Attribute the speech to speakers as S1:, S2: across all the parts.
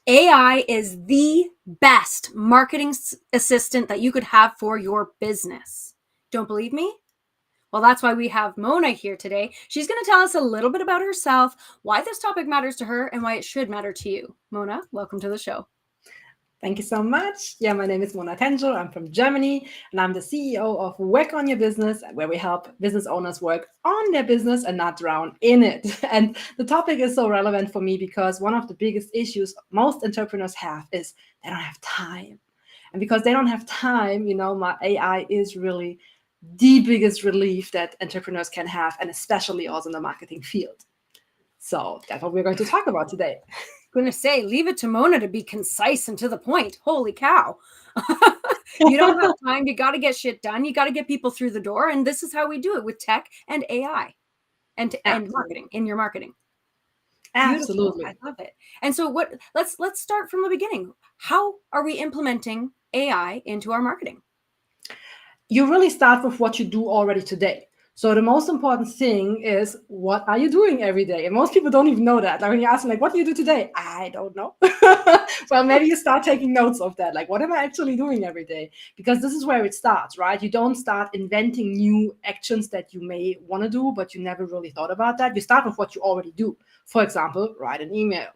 S1: AI is the best marketing assistant that you could have for your business. Don't believe me? Well, that's why we have Mona here today. She's going to tell us a little bit about herself, why this topic matters to her, and why it should matter to you. Mona, welcome to the show.
S2: Thank you so much. Yeah, my name is Mona Tengel. I'm from Germany, and I'm the CEO of Work on Your Business, where we help business owners work on their business and not drown in it. And the topic is so relevant for me because one of the biggest issues most entrepreneurs have is they don't have time. And because they don't have time, my AI is really the biggest relief that entrepreneurs can have, and especially also in the marketing field. So that's what we're going to talk about today.
S1: Going to say, leave it to Mona to be concise and to the point. Holy cow. You don't have time. You got to get shit done. You got to get people through the door. And this is how we do it with tech and AI and marketing, in your marketing.
S2: Absolutely.
S1: Beautiful. I love it. And so let's start from the beginning. How are we implementing AI into our marketing?
S2: You really start with what you do already today. So the most important thing is, what are you doing every day? And most people don't even know that. Like when you ask them, like, what do you do today? I don't know. Well, maybe you start taking notes of that. Like, what am I actually doing every day? Because this is where it starts, right? You don't start inventing new actions that you may want to do, but you never really thought about that. You start with what you already do. For example, write an email.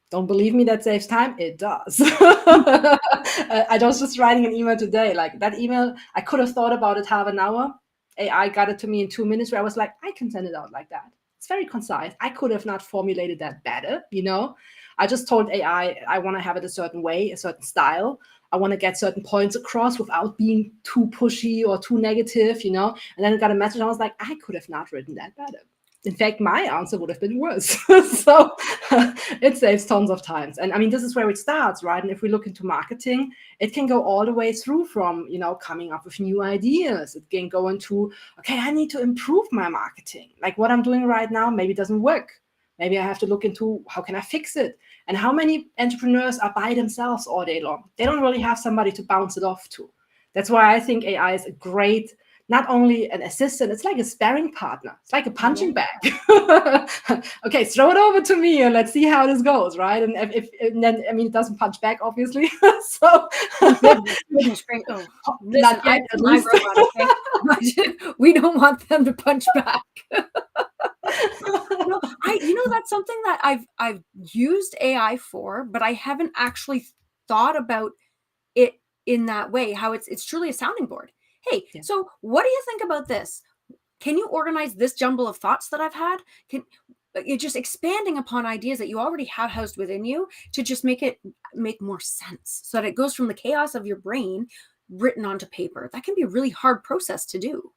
S2: Don't believe me, that saves time? It does. I was just writing an email today. Like that email, I could have thought about it half an hour. AI got it to me in 2 minutes, where I was like, I can send it out like that. It's very concise. I could have not formulated that better, I just told AI I want to have it a certain way, a certain style. I want to get certain points across without being too pushy or too negative, And then I got a message. And I was like, I could have not written that better. In fact, my answer would have been worse. So it saves tons of time. And I mean, this is where it starts, right? And if we look into marketing, it can go all the way through from, coming up with new ideas. It can go into, okay, I need to improve my marketing. Like what I'm doing right now maybe doesn't work. Maybe I have to look into how can I fix it? And how many entrepreneurs are by themselves all day long? They don't really have somebody to bounce it off to. That's why I think AI is a great, not only an assistant, it's like a sparring partner. It's like a punching bag. Okay, throw it over to me and let's see how this goes, right? And if then, I mean, it doesn't punch back, obviously. So
S1: goodness, oh, listen, I put my robot, okay? We don't want them to punch back. That's something that I've used AI for, but I haven't actually thought about it in that way, how it's truly a sounding board. Hey, yeah. So what do you think about this? Can you organize this jumble of thoughts that I've had? You're just expanding upon ideas that you already have housed within you to just make more sense, so that it goes from the chaos of your brain written onto paper. That can be a really hard process to do.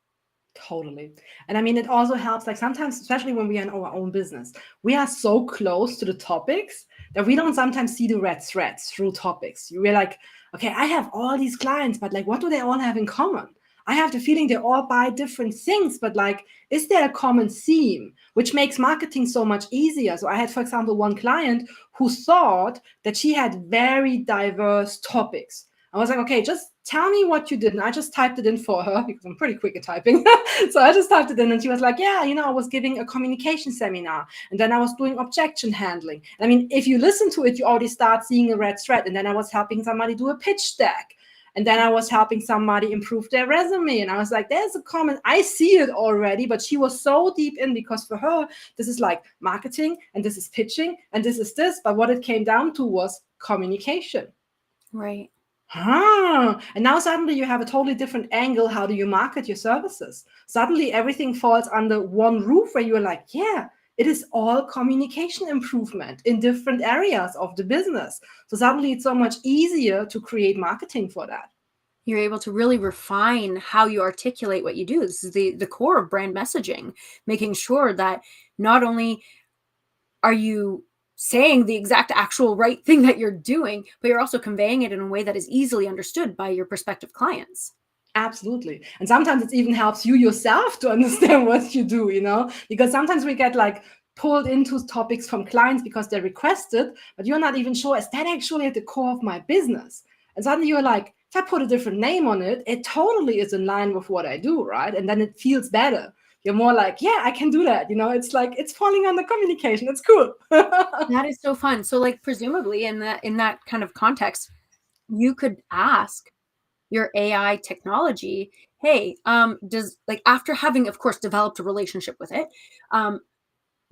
S2: Totally. And I mean, it also helps, like sometimes, especially when we are in our own business, we are so close to the topics that we don't sometimes see the red threads through topics. We're like, okay, I have all these clients, but like, what do they all have in common? I have the feeling they all buy different things, but like, is there a common theme, which makes marketing so much easier? So I had, for example, one client who thought that she had very diverse topics. I was like, okay, just tell me what you did. And I just typed it in for her because I'm pretty quick at typing. So I just typed it in and she was like, yeah, I was giving a communication seminar and then I was doing objection handling. I mean, if you listen to it, you already start seeing a red thread. And then I was helping somebody do a pitch deck. And then I was helping somebody improve their resume. And I was like, there's a common, I see it already, but she was so deep in because for her, this is like marketing and this is pitching and this is this. But what it came down to was communication.
S1: Right.
S2: And now suddenly you have a totally different angle. How do you market your services? Suddenly everything falls under one roof where you're like, yeah, it is all communication improvement in different areas of the business. So suddenly it's so much easier to create marketing for that.
S1: You're able to really refine how you articulate what you do. This is the core of brand messaging, making sure that not only are you saying the exact actual right thing that you're doing, but you're also conveying it in a way that is easily understood by your prospective clients.
S2: Absolutely. And sometimes it even helps you yourself to understand what you do, because sometimes we get like pulled into topics from clients because they requested, but you're not even sure, is that actually at the core of my business? And suddenly you're like, if I put a different name on it, it totally is in line with what I do, right? And then it feels better. You're more like, yeah, I can do that. It's like, it's falling under communication. It's cool.
S1: That is so fun. So like presumably in that kind of context, you could ask your AI technology, hey, does, like, after having, of course, developed a relationship with it,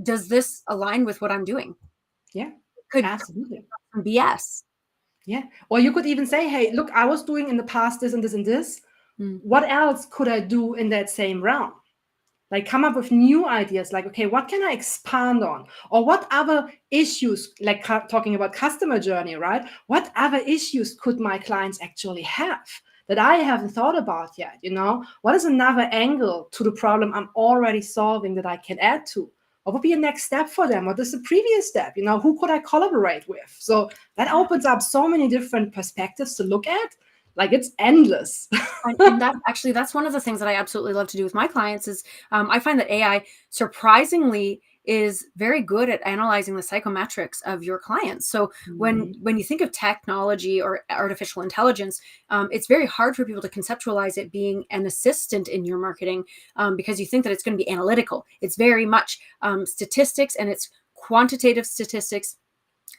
S1: does this align with what I'm doing?
S2: Yeah,
S1: Could
S2: absolutely.
S1: some BS.
S2: Yeah. Or you could even say, hey, look, I was doing in the past this and this and this.
S1: Mm.
S2: What else could I do in that same realm? Like, come up with new ideas, like, okay, what can I expand on? Or what other issues, like talking about customer journey, right? What other issues could my clients actually have that I haven't thought about yet? What is another angle to the problem I'm already solving that I can add to? What would be a next step for them? What is the previous step? Who could I collaborate with? So that opens up so many different perspectives to look at. Like, it's endless.
S1: And that's one of the things that I absolutely love to do with my clients is I find that AI surprisingly is very good at analyzing the psychometrics of your clients. So when you think of technology or artificial intelligence, it's very hard for people to conceptualize it being an assistant in your marketing, because you think that it's going to be analytical. It's very much statistics, and it's quantitative statistics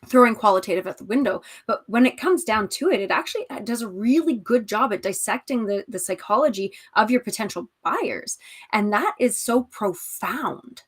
S1: throwing qualitative at the window. But when it comes down to it, it actually does a really good job at dissecting the psychology of your potential buyers. And that is so profound.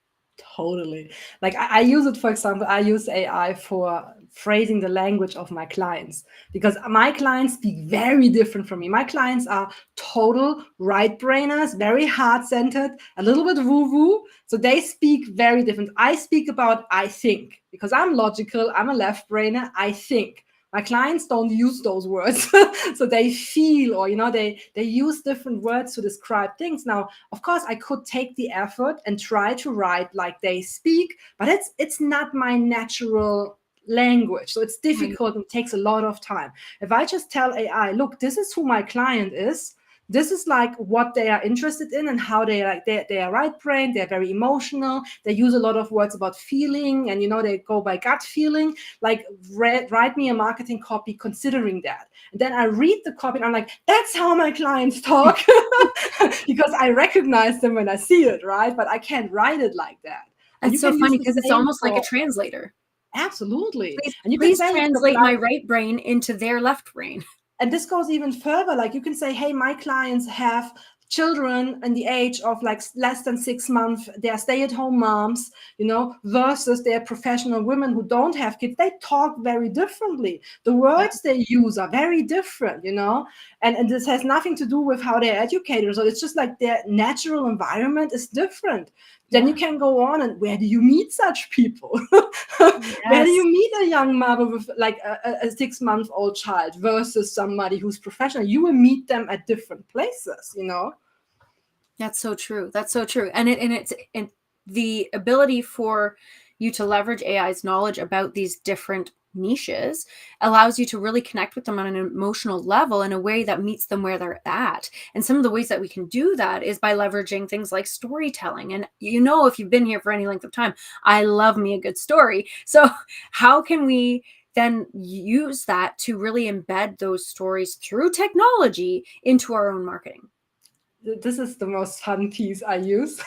S2: Totally. Like, I use it, for example, I use AI for phrasing the language of my clients, because my clients speak very different from me. My clients are total right brainers, very heart centered, a little bit woo woo. So they speak very different. I speak about I think, because I'm logical, I'm a left brainer, I think. My clients don't use those words. So they feel, or they use different words to describe things. Now, of course, I could take the effort and try to write like they speak, but it's not my natural language. So it's difficult and takes a lot of time. If I just tell AI, look, this is who my client is, this is like what they are interested in and how they like, they are right brain, they're very emotional, they use a lot of words about feeling, and they go by gut feeling. Like, write me a marketing copy considering that. And then I read the copy and I'm like, that's how my clients talk. Because I recognize them when I see it, right? But I can't write it like that. And
S1: It's so funny because it's almost like a translator.
S2: Absolutely. And you
S1: Please
S2: can say
S1: translate my right brain into their left brain.
S2: And this goes even further. Like, you can say, hey, my clients have children in the age of like less than 6 months. They're stay-at-home moms, versus they're professional women who don't have kids. They talk very differently. The words they use are very different, and this has nothing to do with how they're educated. So it's just like their natural environment is different. Then you can go on, and where do you meet such people? Where do you meet a young mother with like a 6-month-old child versus somebody who's professional? You will meet them at different places,
S1: That's so true. That's so true. And it's the ability for you to leverage AI's knowledge about these different niches allows you to really connect with them on an emotional level in a way that meets them where they're at. And some of the ways that we can do that is by leveraging things like storytelling. And if you've been here for any length of time, I love me a good story. So how can we then use that to really embed those stories through technology into our own marketing?
S2: This is the most fun piece I use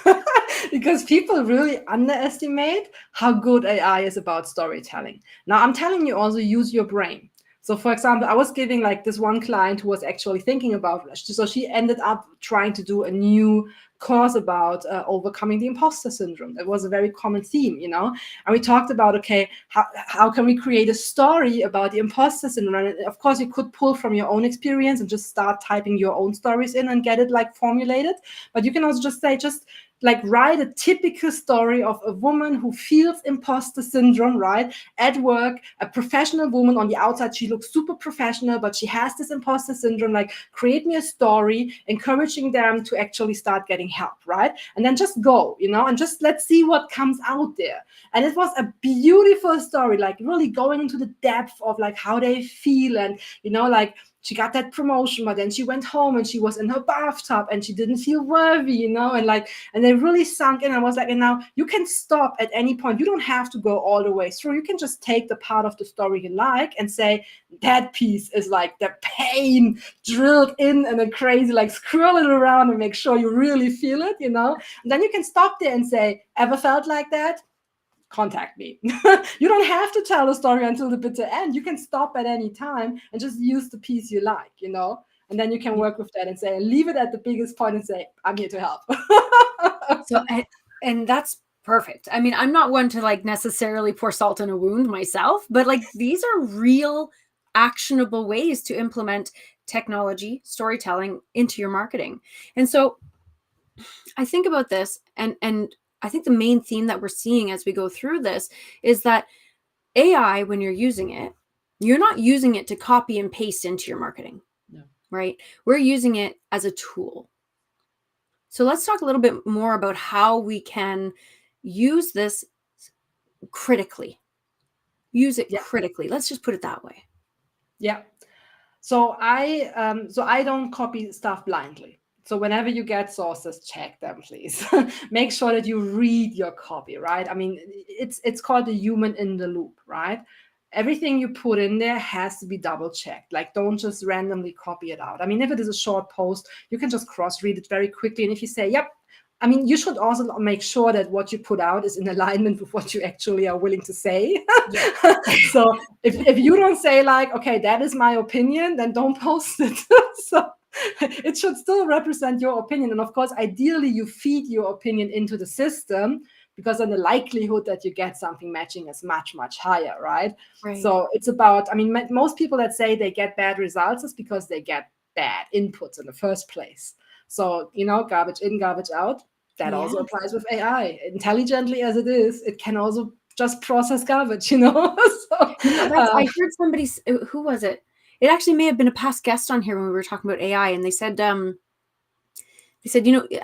S2: because people really underestimate how good AI is about storytelling. Now, I'm telling you, also use your brain. So, for example, I was giving like this one client who was actually thinking about, so she ended up trying to do a new course about overcoming the imposter syndrome. That was a very common theme, and we talked about, okay, how can we create a story about the imposter syndrome? And of course, you could pull from your own experience and just start typing your own stories in and get it like formulated. But you can also just say, like, write a typical story of a woman who feels imposter syndrome, right? At work, a professional woman on the outside, she looks super professional, but she has this imposter syndrome. Like, create me a story encouraging them to actually start getting help, right? And then just go, and just let's see what comes out there. And it was a beautiful story, like really going into the depth of like how they feel, and like she got that promotion, but then she went home and she was in her bathtub and she didn't feel worthy, and they really sunk in. I was like, and now you can stop at any point. You don't have to go all the way through. You can just take the part of the story you like and say, that piece is like the pain drilled in and a crazy, like scroll it around and make sure you really feel it, And then you can stop there and say, ever felt like that? Contact me. You don't have to tell the story until the bitter end. You can stop at any time and just use the piece you like, and then you can work with that and say, leave it at the biggest point and say, I'm here to help.
S1: So, and that's perfect. I mean, I'm not one to like necessarily pour salt in a wound myself, but like these are real actionable ways to implement technology, storytelling into your marketing. And so I think about this, and I think the main theme that we're seeing as we go through this is that AI, when you're using it, you're not using it to copy and paste into your marketing, right? We're using it as a tool. So let's talk a little bit more about how we can use this critically. Use it critically. Let's just put it that way.
S2: Yeah. So I don't copy stuff blindly. So whenever you get sources, check them, please. Make sure that you read your copy, right? I mean, it's called the human in the loop, right? Everything you put in there has to be double checked. Like, don't just randomly copy it out. I mean, if it is a short post, you can just cross-read it very quickly. And if you say, yep, I mean, you should also make sure that what you put out is in alignment with what you actually are willing to say. So if you don't say like, okay, that is my opinion, then don't post it. So it should still represent your opinion. And of course, ideally, you feed your opinion into the system, because then the likelihood that you get something matching is much, much higher, right? So it's about, I mean, most people that say they get bad results is because they get bad inputs in the first place. So, garbage in, garbage out. That also applies with AI. Intelligently as it is, it can also just process garbage, So,
S1: I heard somebody, who was it? It actually may have been a past guest on here when we were talking about AI, and they said, a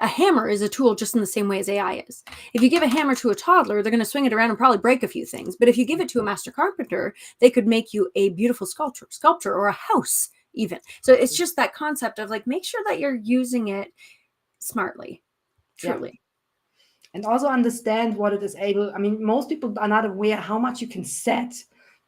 S1: hammer is a tool just in the same way as AI is. If you give a hammer to a toddler, they're going to swing it around and probably break a few things. But if you give it to a master carpenter, they could make you a beautiful sculpture or a house even. So it's just that concept of like, make sure that you're using it smartly, truly.
S2: And also understand what it is able. I mean, most people are not aware how much you can set.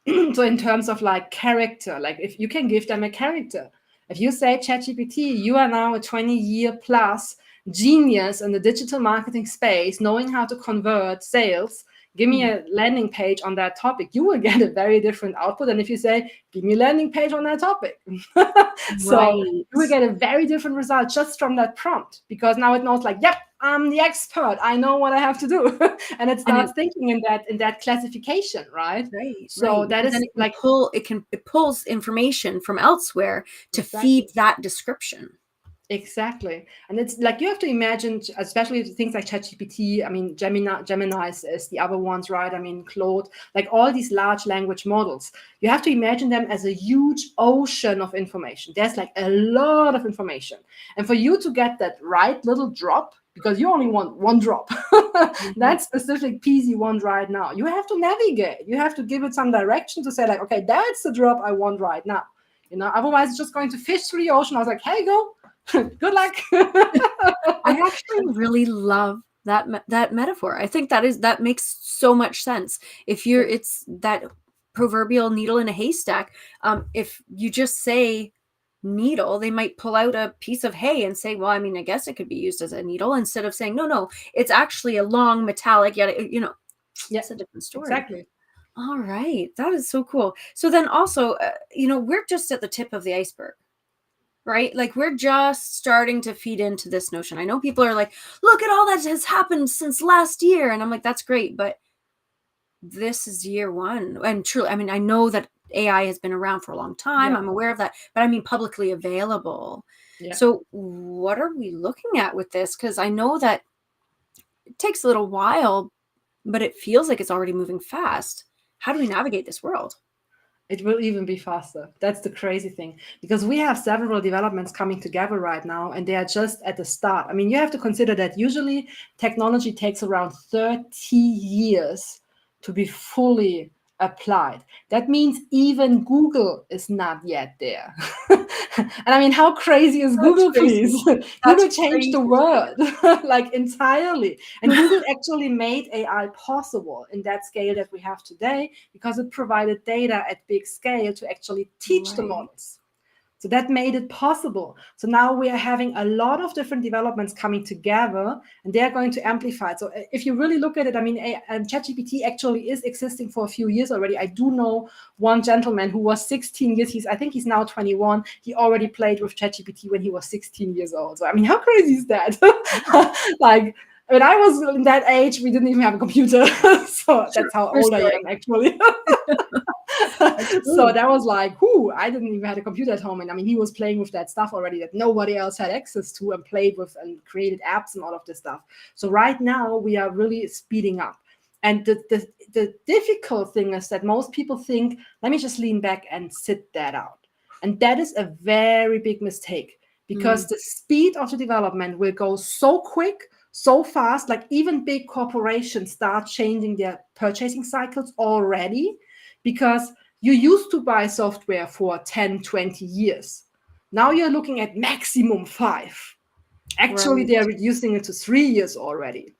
S2: So in terms of like character, like if you can give them a character. If you say, ChatGPT, you are now a 20-year plus genius in the digital marketing space, knowing how to convert sales, give me a landing page on that topic, you will get a very different output than if you say, give me a landing page on that topic. So you will get a very different result just from that prompt, because now it knows like, yep, I'm the expert. I know what I have to do. And it starts thinking in that classification, right? So that is like,
S1: it pulls information from elsewhere to feed that description.
S2: Exactly. And it's like, you have to imagine, especially things like ChatGPT, I mean, Gemini is the other ones, right? I mean, Claude, like all these large language models, you have to imagine them as a huge ocean of information. There's like a lot of information. And for you to get that right little drop, because you only want one drop, that specific piece you want right now, you have to navigate. You have to give it some direction to say like, okay, that's the drop I want right now. Otherwise it's just going to fish through the ocean. I was like, hey, go. Good luck.
S1: I actually really love that metaphor. I think that makes so much sense. It's that proverbial needle in a haystack. If you just say needle, they might pull out a piece of hay and say, well, I mean, I guess it could be used as a needle, instead of saying, no, it's actually a long metallic, it's a different story.
S2: Exactly.
S1: All right. That is so cool. So then also, we're just at the tip of the iceberg. Right? Like, we're just starting to feed into this notion. I know people are like, look at all that has happened since last year. And I'm like, that's great. But this is year one. And truly, I mean, I know that AI has been around for a long time. I'm aware of that. But I mean, publicly available. So what are we looking at with this? Because I know that it takes a little while, but it feels like it's already moving fast. How do we navigate this world?
S2: It will even be faster. That's the crazy thing, because we have several developments coming together right now, and they are just at the start. I mean, you have to consider that usually technology takes around 30 years to be fully applied. That means even Google is not yet there. And I mean, how crazy is
S1: That's
S2: Google,
S1: crazy.
S2: please?
S1: That's
S2: Google changed the
S1: crazy.
S2: world like entirely. And Google actually made AI possible in that scale that we have today because it provided data at big scale to actually teach the
S1: Right.
S2: models. So that made it possible. So now we are having a lot of different developments coming together, and they're going to amplify it. So if you really look at it, I mean, ChatGPT actually is existing for a few years already. I do know one gentleman who was 16 years. I think he's now 21. He already played with ChatGPT when he was 16 years old. So I mean, how crazy is that? Like, when I was in that age, we didn't even have a computer. So
S1: Sure,
S2: that's how
S1: true
S2: old I
S1: story.
S2: am, actually.
S1: That's
S2: So
S1: true.
S2: that was like, whoo, I didn't even have a computer at home. And I mean, he was playing with that stuff already that nobody else had access to and played with and created apps and all of this stuff. So right now we are really speeding up. And the difficult thing is that most people think, let me just lean back and sit that out. And that is a very big mistake because
S1: Mm,
S2: the speed of the development will go so quick, so fast, like even big corporations start changing their purchasing cycles already because you used to buy software for 10, 20 years. Now you're looking at maximum 5. Actually,
S1: right.
S2: they're reducing it to 3 years already.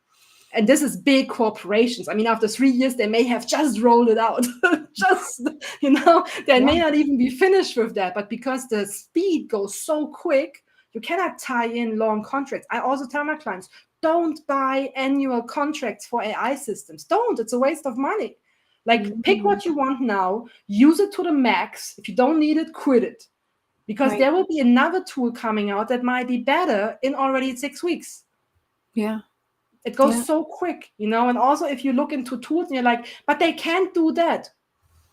S2: And this is big corporations. I mean, after 3 years, they may have just rolled it out. Just, they
S1: Yeah.
S2: may not even be finished with that. But because the speed goes so quick, you cannot tie in long contracts. I also tell my clients, don't buy annual contracts for AI systems. Don't. It's a waste of money. Like, pick
S1: Mm,
S2: what you want now, use it to the max. If you don't need it, quit it. Because
S1: right.
S2: there will be another tool coming out that might be better in already 6 weeks.
S1: Yeah.
S2: It goes
S1: Yeah.
S2: so quick, and also if you look into tools and you're like, but they can't do that,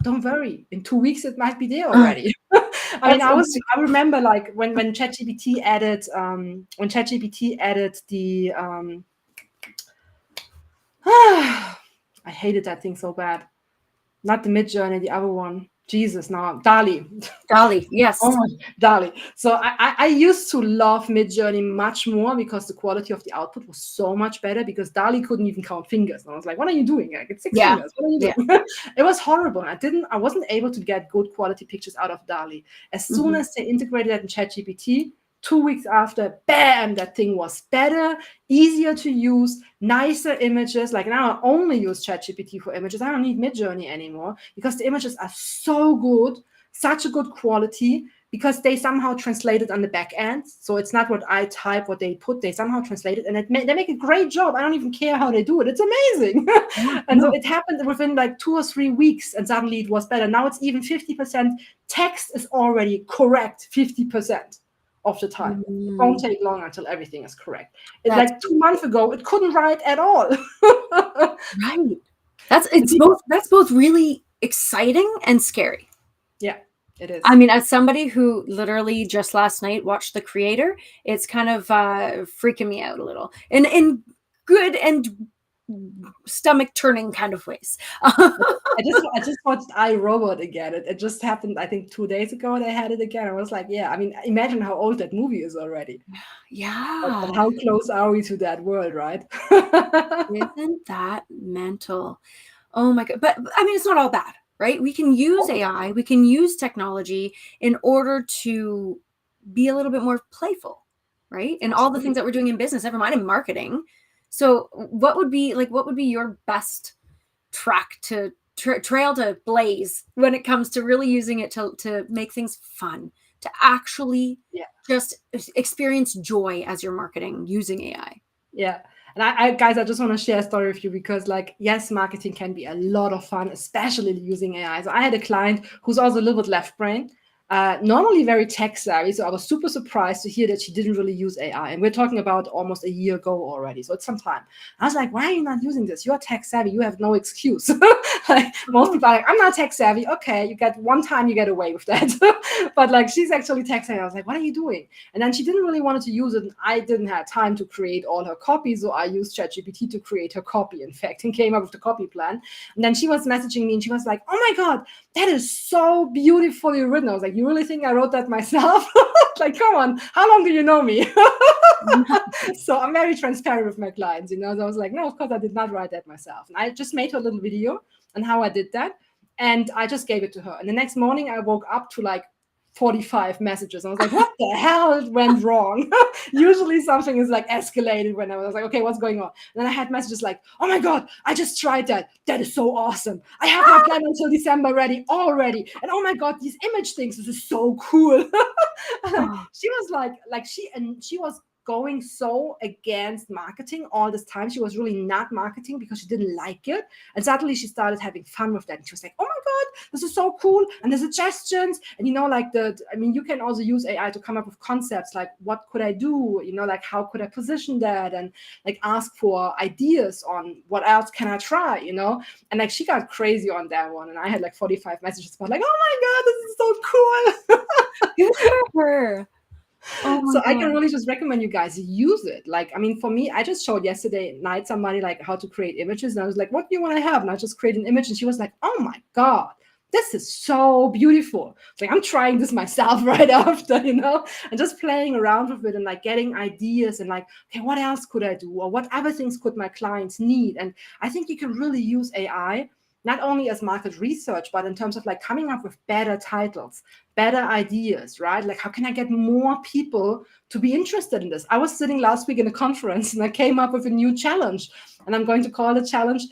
S2: don't worry, in 2 weeks it might be there already. I mean,
S1: That's
S2: I remember like when ChatGPT added the I hated that thing so bad. Not the Mid Journey, the other one. Jesus, now DALI.
S1: Dolly.
S2: Oh
S1: Yes.
S2: my, DALI. So I used to love Midjourney much more because the quality of the output was so much better because DALI couldn't even count fingers. And I was like, what are you doing? Like, it's 6
S1: Yeah.
S2: fingers. What are you
S1: Yeah.
S2: doing? It was horrible. I wasn't able to get good quality pictures out of DALI. As soon
S1: Hmm.
S2: as they integrated that in ChatGPT, 2 weeks after, bam, that thing was better, easier to use, nicer images. Like now I only use ChatGPT for images. I don't need Midjourney anymore because the images are so good, such a good quality because they somehow translate it on the back end. So it's not what I type, what they put, they somehow translate it and they make a great job. I don't even care how they do it. It's amazing.
S1: Yeah.
S2: And so
S1: No.
S2: it happened within like 2 or 3 weeks and suddenly it was better. Now it's even 50%. Text is already correct 50% of the time. It won't
S1: Mm,
S2: take long until everything is correct.
S1: that's
S2: Like 2 months ago, it couldn't write at all.
S1: right.
S2: And people,
S1: That's both really exciting and scary.
S2: yeah, it
S1: I
S2: is.
S1: mean, as somebody who literally just last night watched The Creator, it's kind of freaking me out a little, in good and stomach turning kind of ways.
S2: I just watched iRobot again. It just happened, I think, 2 days ago. They had it again. I was like, yeah. I mean, imagine how old that movie is already.
S1: Yeah,
S2: But how close are we to that world, right?
S1: isn't that mental? Oh my god! But I mean, it's not all bad, right? We can use AI, we can use technology in order to be a little bit more playful, right? And all the things
S2: Absolutely.
S1: that we're doing in business, never mind in marketing. So, what would be like? What would be your best track to trail to blaze when it comes to really using it to make things fun, to actually
S2: Yeah.
S1: just experience joy as you're marketing using AI?
S2: Yeah. And I guys, I just want to share a story with you because, like, yes, marketing can be a lot of fun, especially using AI. So I had a client who's also a little bit left brain, normally very tech savvy. So I was super surprised to hear that she didn't really use AI. And we're talking about almost a year ago already. So it's some time. I was like, why are you not using this? You're tech savvy. You have no excuse. Like most people are like, I'm not tech savvy. Okay, you get one time you get away with that. But like she's actually tech savvy. I was like, what are you doing? And then she didn't really want to use it. And I didn't have time to create all her copy. So I used ChatGPT to create her copy, in fact, and came up with the copy plan. And then she was messaging me and she was like, oh my God, that is so beautifully written. I was like, you really think I wrote that myself? Like, come on, how long do you know me? So I'm very transparent with my clients, So I was like, no, of course I did not write that myself. And I just made her a little video on how I did that. And I just gave it to her. And the next morning I woke up to like 45 messages. I was like, what the hell went wrong? Usually something is like escalated when I was like, okay, what's going on? And then I had messages like, oh my God, I just tried that. That is so awesome. I have my plan until December ready already. And oh my God, these image things, this is so cool. She was like she was going so against marketing all this time. She was really not marketing because she didn't like it. And suddenly she started having fun with that. And she was like, oh my God, this is so cool. And the suggestions. And, like you can also use AI to come up with concepts like, what could I do? Like, how could I position that? And like ask for ideas on what else can I try, And like, she got crazy on that one. And I had like 45 messages about like, oh my God, this is so cool.
S1: Good for her. Oh
S2: so I can really just recommend you guys use it. Like, for me, I just showed yesterday night somebody like how to create images. And I was like, what do you want to have? And I just created an image. And she was like, oh my God, this is so beautiful. It's like, I'm trying this myself right after, and just playing around with it and like getting ideas and like, okay, what else could I do? Or what other things could my clients need? And I think you can really use AI not only as market research, but in terms of like coming up with better titles, better ideas, right? Like, how can I get more people to be interested in this? I was sitting last week in a conference and I came up with a new challenge, and I'm going to call the challenge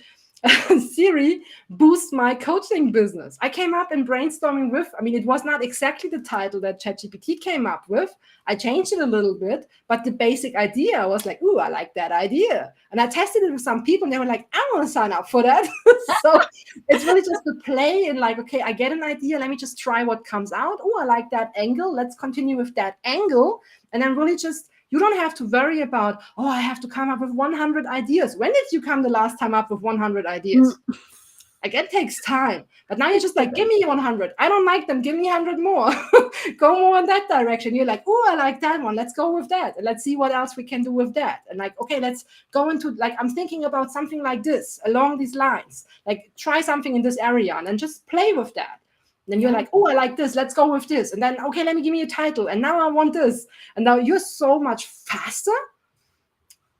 S2: Siri, boost my coaching business. I came up in brainstorming with, it was not exactly the title that ChatGPT came up with. I changed it a little bit, but the basic idea was like, ooh, I like that idea. And I tested it with some people and they were like, I want to sign up for that. So it's really just to play and like, okay, I get an idea. Let me just try what comes out. Oh, I like that angle. Let's continue with that angle. And then really just, you don't have to worry about, oh, I have to come up with 100 ideas. When did you come the last time up with 100 ideas? Like, it takes time. But now you're just like, give me 100. I don't like them. Give me 100 more. Go more in that direction. You're like, oh, I like that one. Let's go with that. And let's see what else we can do with that. And like, okay, let's go into, like, I'm thinking about something like this along these lines. Like, try something in this area and then just play with that. And then you're like, oh, I like this. Let's go with this. And then, okay, let me give me a title. And now I want this. And now you're so much faster.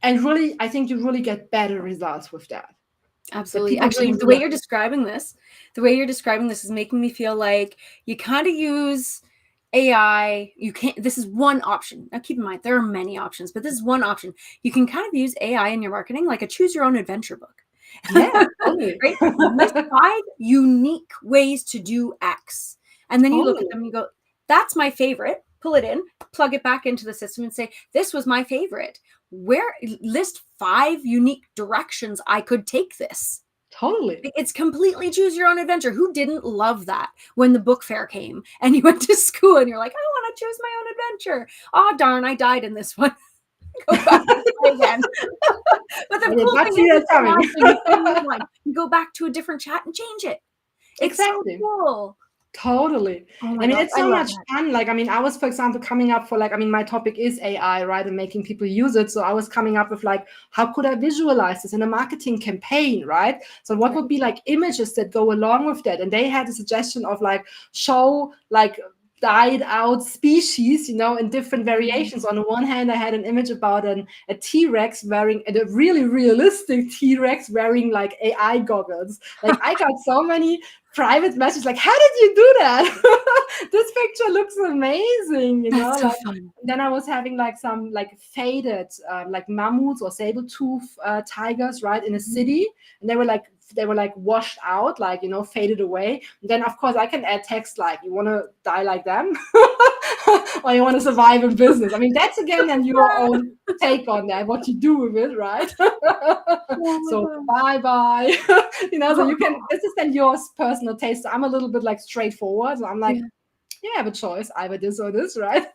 S2: And really, I think you really get better results with that.
S1: Absolutely. Actually, the way you're describing this is making me feel like you kind of use AI. You can't, this is one option. Now keep in mind, there are many options, but this is one option. You can kind of use AI in your marketing like a choose your own adventure book.
S2: Yeah, totally.
S1: Right? List 5 unique ways to do X. And then you look at them and you go, that's my favorite. Pull it in, plug it back into the system and say, this was my favorite. List 5 unique directions I could take this.
S2: Totally.
S1: It's completely choose your own adventure. Who didn't love that when the book fair came and you went to school and you're like, I want to choose my own adventure. Oh, darn, I died in this one. Go back again. But the cool thing is, you go back to a different chat and change it. It's exactly. So cool.
S2: Totally. It's so much fun. Like, I was, for example, coming up for like, my topic is AI, right? And making people use it. So I was coming up with like, how could I visualize this in a marketing campaign, right? So what would be like images that go along with that? And they had a suggestion of like, show like died out species, in different variations. On the one hand, I had an image about a T-Rex wearing a really realistic T-Rex wearing like AI goggles. Like, I got so many private messages like, how did you do that? This picture looks amazing,
S1: That's so fun.
S2: Then I was having like some like faded like mammoths or saber-tooth tigers, right, in a city, and they were like washed out, like, faded away. And then of course I can add text like, you want to die like them or you want to survive in business. That's again then your own take on that, what you do with it, right? So bye so you can, this is then your personal taste. I'm a little bit like straightforward, so I'm like, yeah, I have a choice, either this or this, right?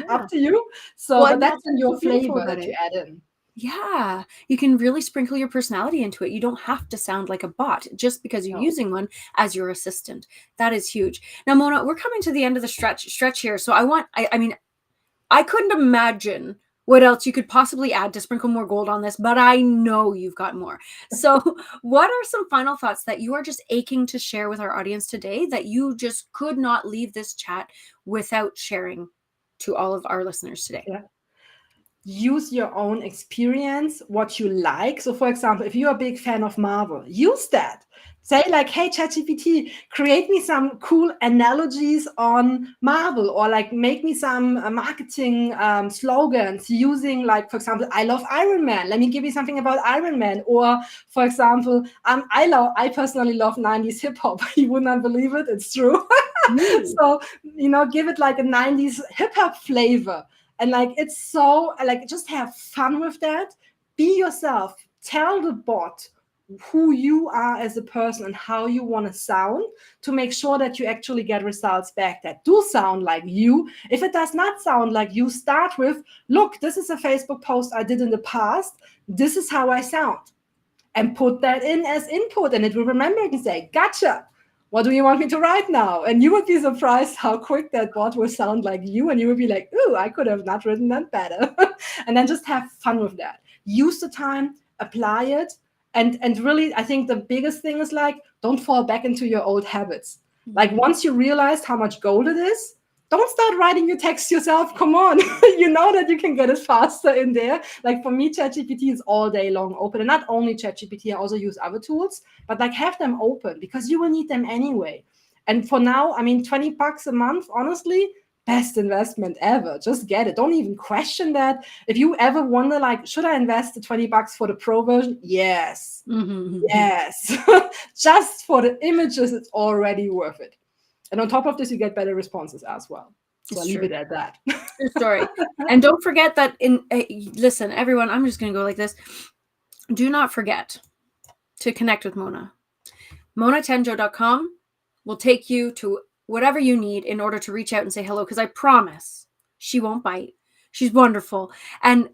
S2: Up to you. So but that's in your flavor that you add in.
S1: Yeah, you can really sprinkle your personality into it. You don't have to sound like a bot just because you're using one as your assistant. That is huge. Now, Mona, we're coming to the end of the stretch here. So I couldn't imagine what else you could possibly add to sprinkle more gold on this, but I know you've got more. So what are some final thoughts that you are just aching to share with our audience today that you just could not leave this chat without sharing to all of our listeners today?
S2: Yeah. Use your own experience, what you like. So for example, if you're a big fan of Marvel, use that. Say like, hey, ChatGPT, create me some cool analogies on Marvel, or like make me some marketing slogans using, like, for example, I love Iron Man. Let me give you something about Iron Man. Or, for example, I personally love 90s hip hop. You would not believe it. It's true. So, give it like a 90s hip hop flavor. And like, it's so like, just have fun with that. Be yourself. Tell the bot who you are as a person and how you want to sound, to make sure that you actually get results back that do sound like you. If it does not sound like you, start with, look, this is a Facebook post I did in the past. This is how I sound. And put that in as input, and it will remember it and say, gotcha. What do you want me to write now? And you would be surprised how quick that bot will sound like you. And you would be like, ooh, I could have not written that better. And then just have fun with that. Use the time, apply it. And really, I think the biggest thing is like, don't fall back into your old habits. Like, once you realize how much gold it is, don't start writing your text yourself. Come on. You know that you can get it faster in there. Like, for me, ChatGPT is all day long open. And not only ChatGPT, I also use other tools, but like, have them open, because you will need them anyway. And for now, I mean, $20 a month, honestly, best investment ever. Just get it. Don't even question that. If you ever wonder, like, should I invest the $20 for the pro version? Yes. Yes. Just for the images, it's already worth it. And on top of this, you get better responses as well. So I'll leave it at that.
S1: True story. And don't forget that listen, everyone, I'm just going to go like this. Do not forget to connect with Mona. MonaTenjo.com will take you to whatever you need in order to reach out and say hello, because I promise she won't bite. She's wonderful. And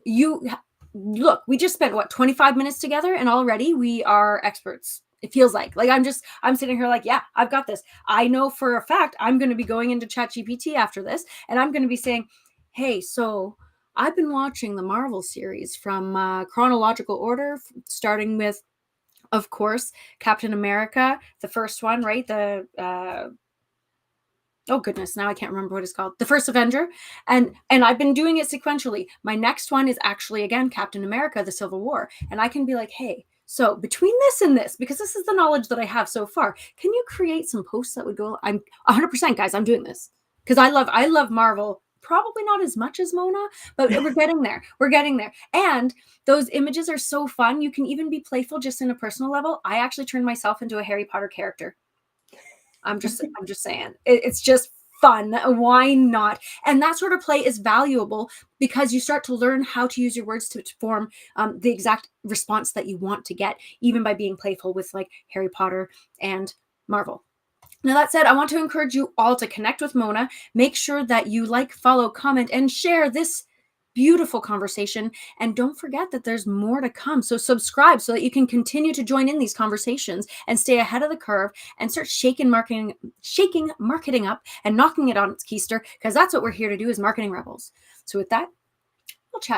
S1: look, we just spent 25 minutes together, and already we are experts. It feels like I'm sitting here like, yeah, I've got this. I know for a fact I'm going to be going into ChatGPT after this, and I'm going to be saying, hey, so I've been watching the Marvel series from chronological order, starting with, of course, Captain America, the first one, right? Oh goodness, now I can't remember what it's called. The First Avenger. And I've been doing it sequentially. My next one is actually, again, Captain America, the Civil War. And I can be like, hey, so between this and this, because this is the knowledge that I have so far, can you create some posts that would go? I'm 100%, guys, I'm doing this. Because I love Marvel. Probably not as much as Mona, but we're getting there. We're getting there. And those images are so fun. You can even be playful just in a personal level. I actually turned myself into a Harry Potter character. I'm just saying, it's just fun. Why not? And that sort of play is valuable because you start to learn how to use your words to form the exact response that you want to get, even by being playful with like Harry Potter and Marvel. Now, that said, I want to encourage you all to connect with Mona. Make sure that you like, follow, comment, and share this beautiful conversation. And don't forget that there's more to come. So subscribe so that you can continue to join in these conversations and stay ahead of the curve and start shaking marketing up and knocking it on its keister, because that's what we're here to do as marketing rebels. So with that,